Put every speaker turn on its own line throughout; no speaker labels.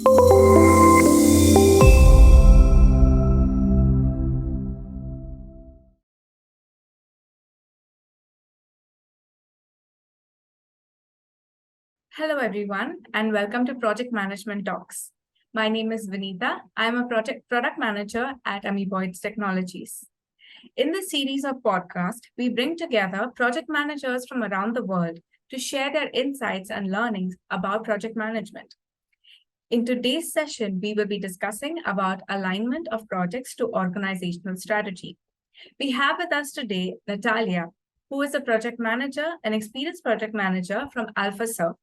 Hello, everyone, and welcome to Project Management Talks. My name is Vinita. I'm a product manager at Amoeboids Technologies. In this series of podcasts, we bring together project managers from around the world to share their insights and learnings about project management. In today's session, we will be discussing about alignment of projects to organizational strategy. We have with us today Natalia, who is a project manager, an experienced project manager from AlphaServe.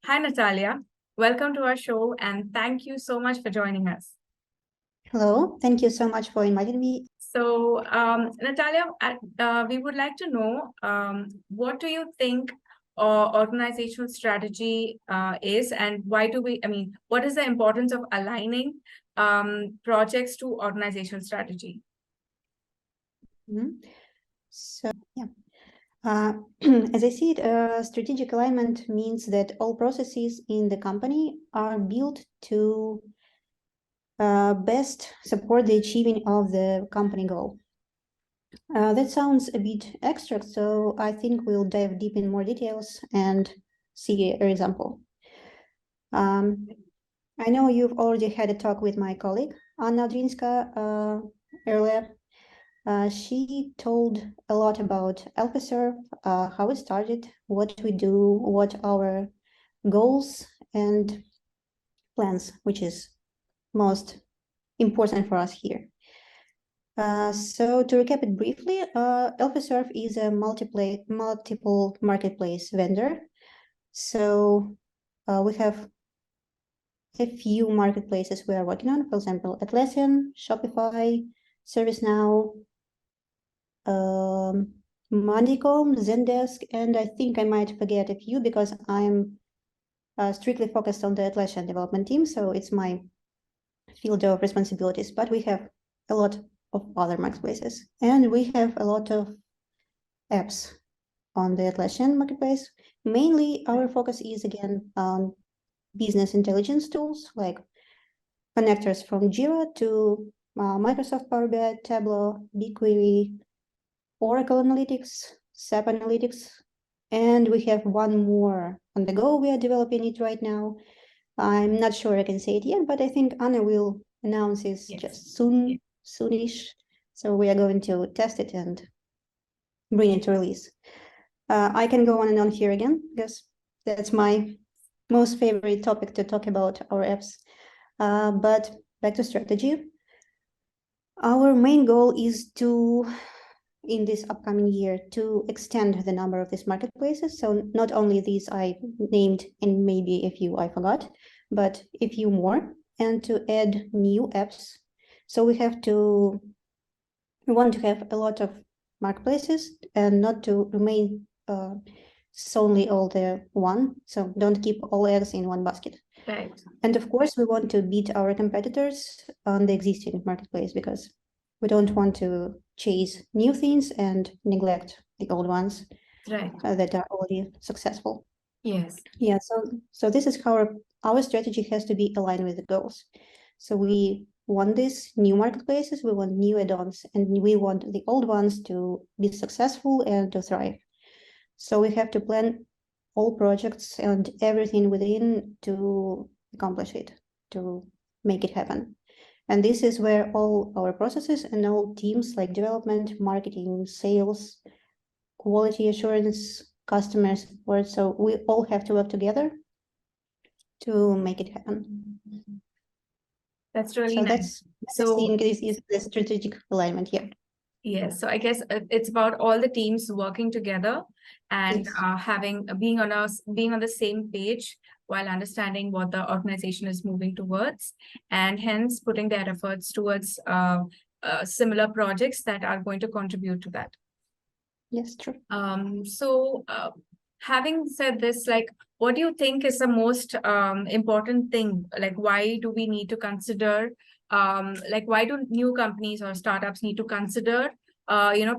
Hi, Natalia. Welcome to our show, and thank you so much for joining us.
Hello, thank you so much for inviting me.
So, Natalia, we would like to know what do you think organizational strategy is, and why do what is the importance of aligning projects to organizational strategy?
So, yeah. As I see it, strategic alignment means that all processes in the company are built to best support the achieving of the company goal. That sounds a bit abstract, so I think we'll dive deep in more details and see an example. I know you've already had a talk with my colleague, Anna Drinska, earlier. She told a lot about AlphaServe, how it started, what we do, what our goals and plans, which is most important for us here. So to recap it briefly, AlphaServe is a multiple marketplace vendor. So we have a few marketplaces we are working on, for example, Atlassian, Shopify, ServiceNow, Monday.com, Zendesk, and I think I might forget a few because I'm strictly focused on the Atlassian development team, so it's my field of responsibilities, but we have a lot of other marketplaces, and we have a lot of apps on the Atlassian marketplace. Mainly, our focus is, again, on business intelligence tools, like connectors from Jira to Microsoft Power BI, Tableau, BigQuery, Oracle Analytics, SAP Analytics, and we have one more on the go. We are developing it right now. I'm not sure I can say it yet, but I think Anna will announce it just soonish. So we are going to test it and bring it to release. I can go on and on here again because that's my most favorite topic to talk about our apps. But back to strategy. Our main goal is to, in this upcoming year, to extend the number of these marketplaces. So not only these I named and maybe a few I forgot, but a few more, and to add new apps. So we want to have a lot of marketplaces and not to remain solely all the one. So don't keep all eggs in one basket.
Right.
And of course, we want to beat our competitors on the existing marketplace because we don't want to chase new things and neglect the old ones,
right,
that are already successful.
Yes.
Yeah. So this is how our strategy has to be aligned with the goals. So we want these new marketplaces, we want new add-ons, and we want the old ones to be successful and to thrive. So we have to plan all projects and everything within to accomplish it, to make it happen. And this is where all our processes and all teams like development, marketing, sales, quality assurance, customer support, so we all have to work together to make it happen.
That's really
so
nice.
That's
So
is the strategic alignment here.
Yes, so I guess it's about all the teams working together and
Yes.
being on the same page while understanding what the organization is moving towards, and hence putting their efforts towards similar projects that are going to contribute to that.
Yes, true.
So having said this, like, what do you think is the most important thing? Like, why do we need to consider? Like, why do new companies or startups need to consider,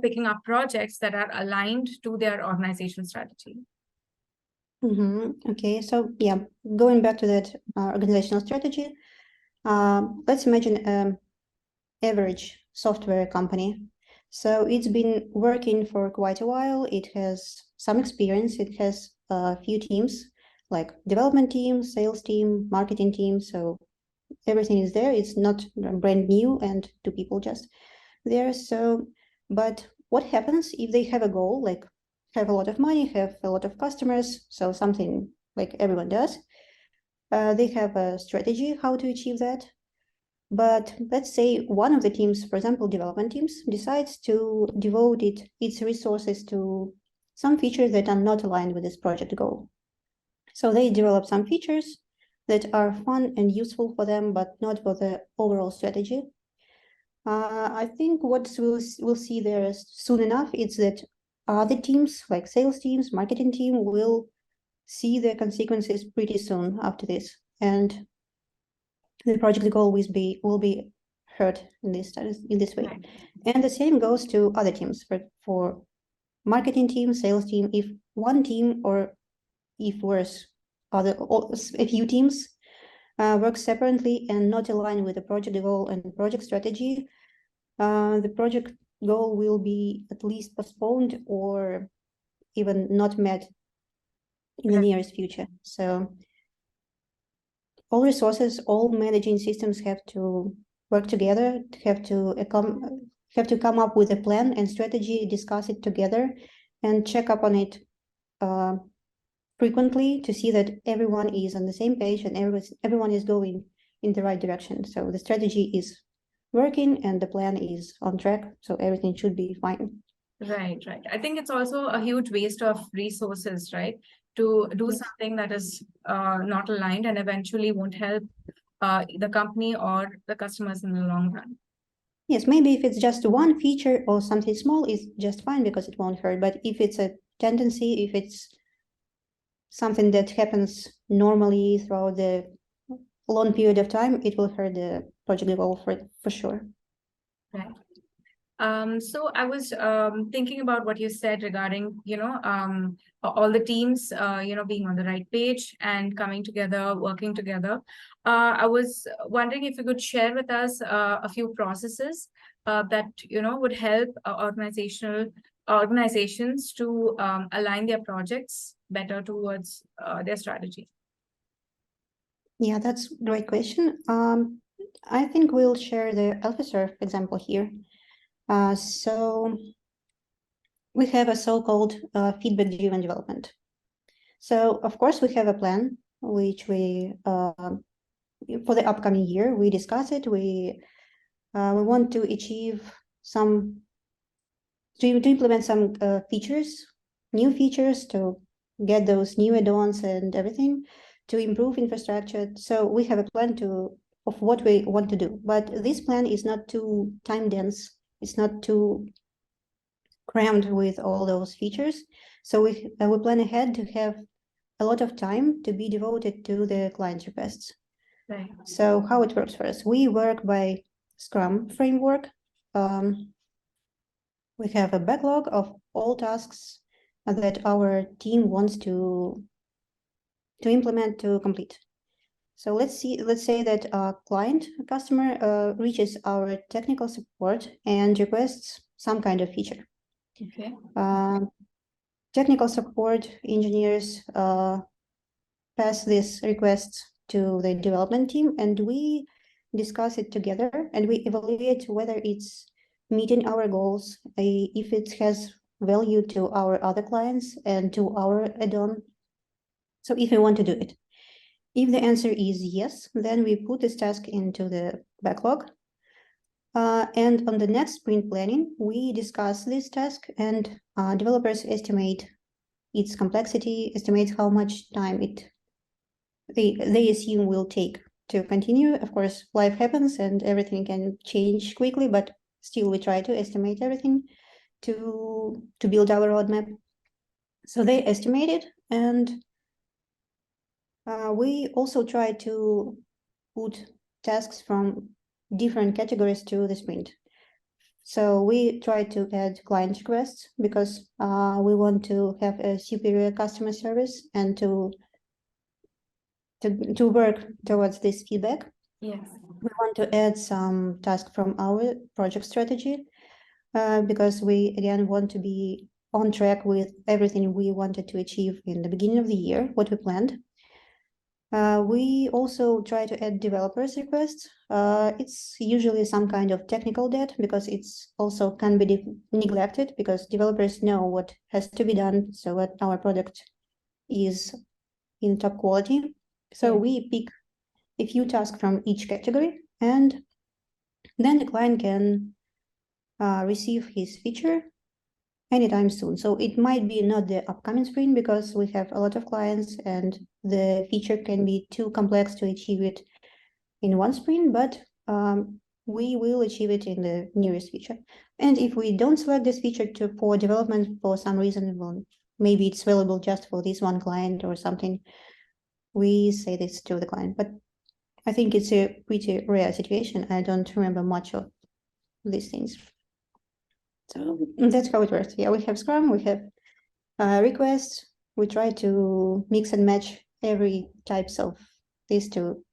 picking up projects that are aligned to their organizational strategy?
Okay, so yeah, going back to that organizational strategy, let's imagine average software company. So it's been working for quite a while. It has some experience. It has a few teams, like development team, sales team, marketing team. So everything is there. It's not brand new and two people just there. So, but what happens if they have a goal, like have a lot of money, have a lot of customers, so something like everyone does. They have a strategy how to achieve that. But let's say one of the teams, for example, development teams, decides to devote its resources to some features that are not aligned with this project goal. So they develop some features that are fun and useful for them, but not for the overall strategy. I think what we'll see there soon enough is that other teams, like sales teams, marketing team, will see the consequences pretty soon after this, and the project goal will be hurt in this way.
Right.
And the same goes to other teams. For marketing team, sales team, if one team or if worse, a few teams work separately and not aligned with the project goal and project strategy, the project goal will be at least postponed or even not met in the
Right.
nearest future. So all resources, all managing systems have to work together, have to come up with a plan and strategy, discuss it together, and check up on it frequently to see that everyone is on the same page and everyone is going in the right direction. So the strategy is working and the plan is on track, so everything should be fine.
Right, right. I think it's also a huge waste of resources, right? To do
Yes.
something that is not aligned and eventually won't help the company or the customers in the long run.
Yes, maybe if it's just one feature or something small, it's just fine because it won't hurt. But if it's a tendency, if it's something that happens normally throughout the long period of time, it will hurt the project goal for sure.
Right. So I was thinking about what you said regarding, all the teams, being on the right page and coming together, working together. I was wondering if you could share with us a few processes that, would help organizations to align their projects better towards their strategy.
Yeah, that's a great question. I think we'll share the AlphaSurf example here. So we have a so-called feedback-driven development. So of course we have a plan which we for the upcoming year we discuss it. We want to achieve some to implement some features, new features to get those new add-ons and everything to improve infrastructure. So we have a plan of what we want to do, but this plan is not too time dense. It's not too crammed with all those features. So we plan ahead to have a lot of time to be devoted to the client requests.
Right.
So how it works for us? We work by Scrum framework. We have a backlog of all tasks that our team wants to implement to complete. So let's say that a customer reaches our technical support and requests some kind of feature.
Okay.
Technical support engineers pass this request to the development team, and we discuss it together and we evaluate whether it's meeting our goals, if it has value to our other clients and to our add-on. So if we want to do it. If the answer is yes, then we put this task into the backlog. And on the next sprint planning, we discuss this task and developers estimate its complexity, estimate how much time they assume will take to continue. Of course, life happens and everything can change quickly, but still we try to estimate everything to build our roadmap. So they estimate it, and we also try to put tasks from different categories to the sprint. So we try to add client requests because we want to have a superior customer service and to work towards this feedback.
Yes.
We want to add some tasks from our project strategy because we again want to be on track with everything we wanted to achieve in the beginning of the year, what we planned. We also try to add developers requests. It's usually some kind of technical debt because it's also can be neglected because developers know what has to be done so that our product is in top quality. So we pick a few tasks from each category, and then the client can receive his feature anytime soon. So it might be not the upcoming sprint because we have a lot of clients and the feature can be too complex to achieve it in one sprint, but we will achieve it in the nearest feature. And if we don't select this feature for development for some reason, well, maybe it's available just for this one client or something, we say this to the client. But I think it's a pretty rare situation. I don't remember much of these things. So that's how it works. Yeah, we have Scrum, we have requests. We try to mix and match every types of this to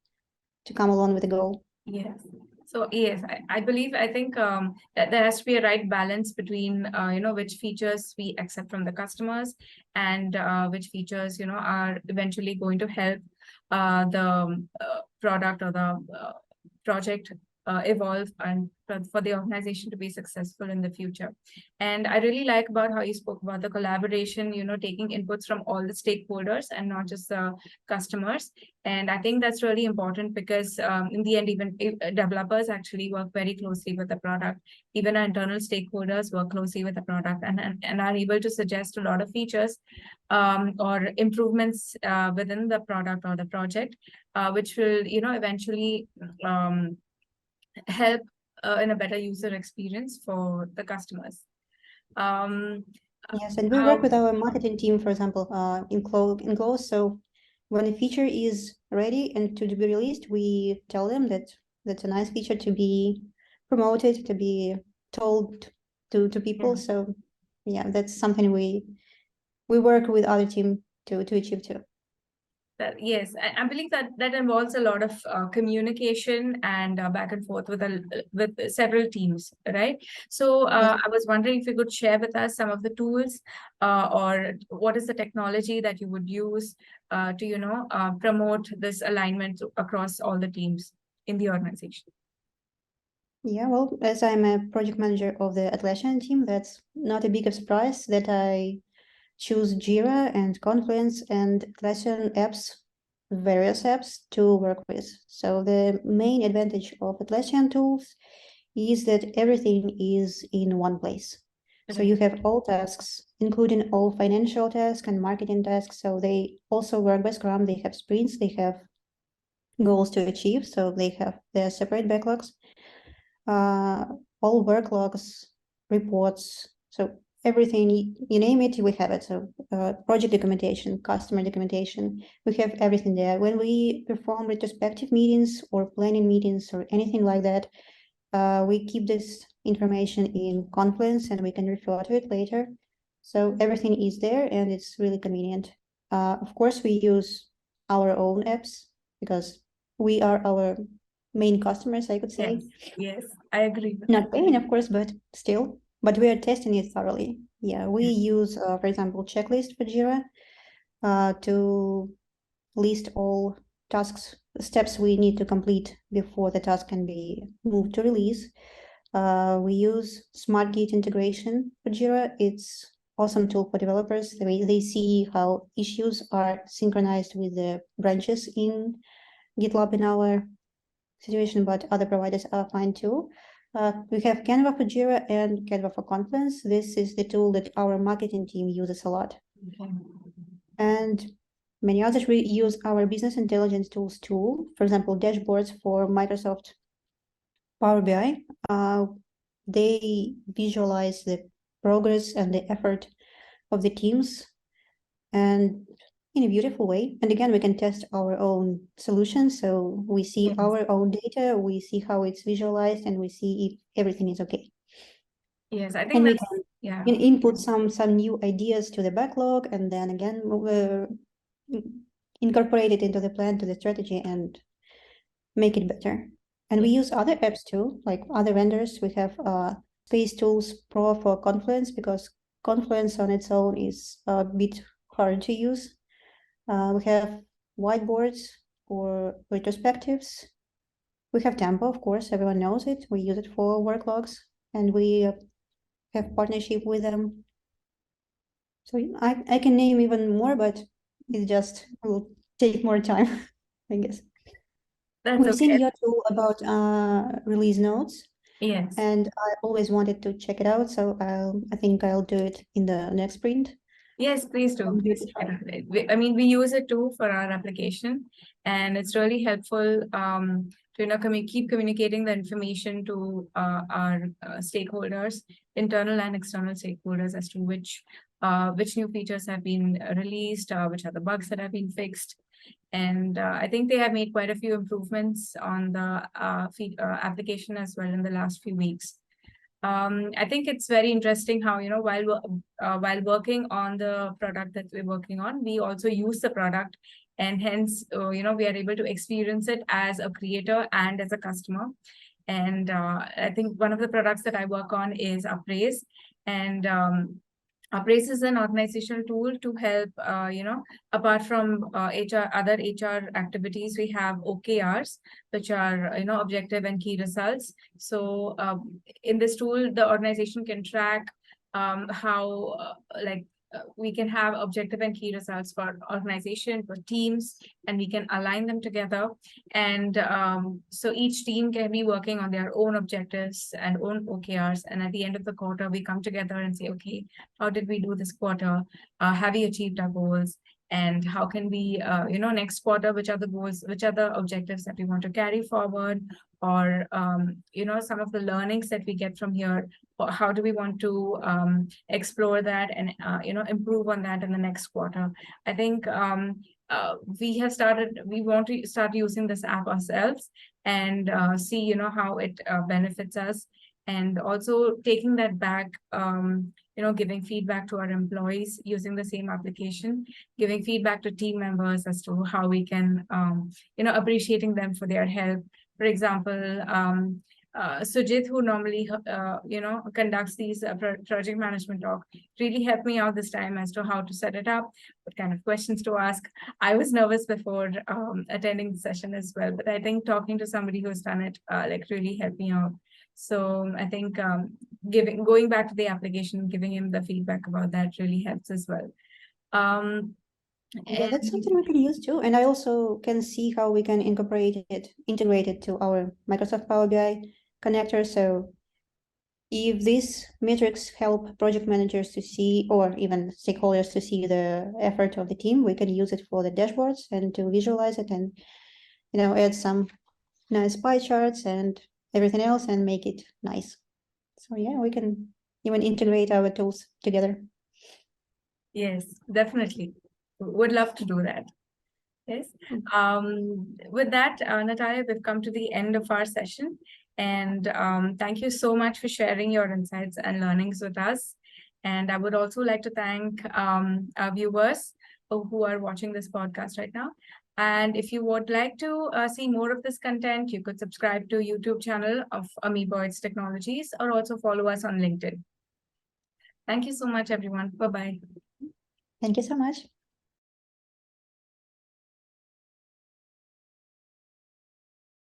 come along with the goal.
Yes. So yes, I believe, I think that there has to be a right balance between, which features we accept from the customers and which features, are eventually going to help the product or the project evolve and for the organization to be successful in the future. And I really like about how you spoke about the collaboration, taking inputs from all the stakeholders and not just the customers. And I think that's really important because in the end, even developers actually work very closely with the product. Even our internal stakeholders work closely with the product and are able to suggest a lot of features or improvements within the product or the project, which will, eventually help in a better user experience for the customers.
Yes, and we work with our marketing team, for example, in Close. So when a feature is ready and to be released, we tell them that that's a nice feature to be promoted, to be told to people. So yeah, that's something we work with other team to achieve too.
Yes, I believe that involves a lot of communication and back and forth with several teams, right? So I was wondering if you could share with us some of the tools or what is the technology that you would use to promote this alignment across all the teams in the organization.
Yeah, well, as I'm a project manager of the Atlassian team, that's not a big surprise that I choose Jira and Confluence and Atlassian apps, various apps to work with. So the main advantage of Atlassian tools is that everything is in one place. So you have all tasks, including all financial tasks and marketing tasks. So they also work by Scrum. They have sprints, they have goals to achieve. So they have their separate backlogs, all work logs, reports. So everything, you name it, we have it. So project documentation, customer documentation, we have everything there. When we perform retrospective meetings or planning meetings or anything like that, we keep this information in Confluence and we can refer to it later. So everything is there and it's really convenient. Of course, we use our own apps because we are our main customers, I could say.
Yes, I agree.
Not paying, of course, but still. But we are testing it thoroughly. Yeah, we use, for example, checklist for Jira to list all tasks, steps we need to complete before the task can be moved to release. We use SmartGit integration for Jira. It's awesome tool for developers. They see how issues are synchronized with the branches in GitLab in our situation, but other providers are fine too. We have Canva for Jira and Canva for Confluence. This is the tool that our marketing team uses a lot. And many others, we use our business intelligence tools too. For example, dashboards for Microsoft Power BI. They visualize the progress and the effort of the teams and in a beautiful way. And again, we can test our own solution. So we see our own data, we see how it's visualized, and we see if everything is okay.
Yes, I think
And we
that's,
can
yeah.
input some new ideas to the backlog, and then again incorporate it into the plan, to the strategy, and make it better. And we use other apps too, like other vendors. We have Space Tools Pro for Confluence, because Confluence on its own is a bit hard to use. We have whiteboards for retrospectives. We have Tempo, of course, everyone knows it. We use it for work logs, and we have partnership with them. So I can name even more, but it just will take more time, I guess.
That's
We've seen
okay.
your tool about release notes,
Yes.
and I always wanted to check it out, so I think I'll do it in the next sprint.
Yes, please do.
I'm
Please
really
check it out. I mean, we use it too for our application, and it's really helpful to keep communicating the information to our stakeholders, internal and external stakeholders, as to which new features have been released, which are the bugs that have been fixed. And I think they have made quite a few improvements on the application as well in the last few weeks. I think it's very interesting how, while working on the product that we're working on, we also use the product, and hence, we are able to experience it as a creator and as a customer. And I think one of the products that I work on is Appraise, and Appraise is an organizational tool to help, apart from other HR activities, we have OKRs, which are, objective and key results. So in this tool, the organization can track how, we can have objective and key results for organization, for teams, and we can align them together. And so each team can be working on their own objectives and own OKRs. And at the end of the quarter, we come together and say, okay, how did we do this quarter? Have we achieved our goals? And how can we, next quarter, which are the goals, which are the objectives that we want to carry forward? Or, some of the learnings that we get from here, how do we want to explore that and, improve on that in the next quarter? I think we want to start using this app ourselves and see, how it benefits us. And also taking that back, giving feedback to our employees using the same application, giving feedback to team members as to how we can, appreciating them for their help. For example, Sujit, who normally, conducts these project management talk, really helped me out this time as to how to set it up, what kind of questions to ask. I was nervous before attending the session as well, but I think talking to somebody who's done it, really helped me out. So I think going back to the application, giving him the feedback about that really helps as well.
Yeah, that's something we can use too. And I also can see how we can integrate it to our Microsoft Power BI connector. So if these metrics help project managers to see, or even stakeholders to see the effort of the team, we can use it for the dashboards and to visualize it and, add some nice pie charts and everything else and make it nice. So yeah, we can even integrate our tools together.
Yes, definitely. Would love to do that. Yes. With that, Natalia, we've come to the end of our session. And thank you so much for sharing your insights and learnings with us. And I would also like to thank our viewers who are watching this podcast right now. And if you would like to see more of this content, you could subscribe to YouTube channel of Amoeboids Technologies, or also follow us on LinkedIn. Thank you so much, everyone. Bye-bye.
Thank you so much.